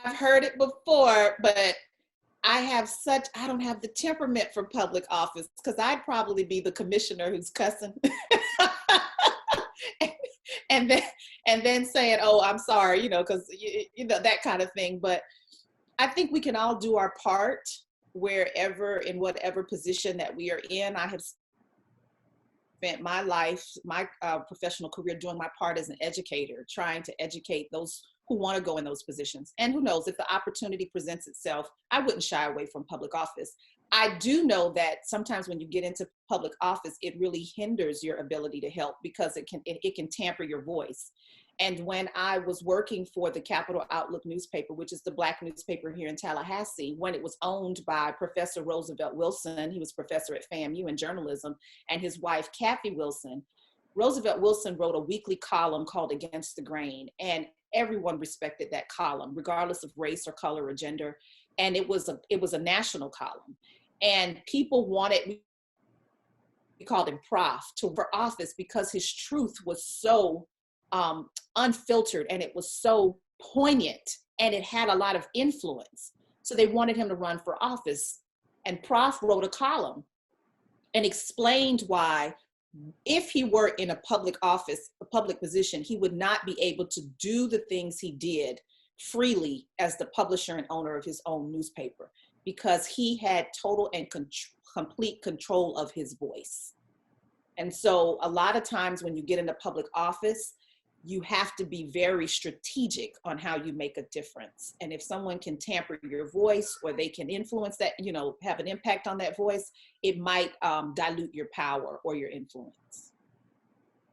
I've heard it before, but I don't have the temperament for public office because I'd probably be the commissioner who's cussing. and then and then saying, "Oh, I'm sorry," because that kind of thing. But I think we can all do our part wherever, in whatever position that we are in. I have spent my life, my professional career, doing my part as an educator, trying to educate those who want to go in those positions. And who knows, if the opportunity presents itself, I wouldn't shy away from public office. I do know that sometimes when you get into public office, it really hinders your ability to help because it can tamper your voice. And when I was working for the Capital Outlook newspaper, which is the Black newspaper here in Tallahassee, when it was owned by Professor Roosevelt Wilson, he was professor at FAMU in journalism, and his wife, Kathy Wilson, Roosevelt Wilson wrote a weekly column called Against the Grain, and everyone respected that column, regardless of race or color or gender. And it was a national column. And people wanted, we called him Prof, to for office because his truth was so unfiltered, and it was so poignant, and it had a lot of influence. So they wanted him to run for office. And Prof wrote a column and explained why, if he were in a public office, a public position, he would not be able to do the things he did freely as the publisher and owner of his own newspaper, because he had total and complete control of his voice. And so a lot of times when you get into public office, you have to be very strategic on how you make a difference. And if someone can tamper your voice, or they can influence that, have an impact on that voice, it might dilute your power or your influence.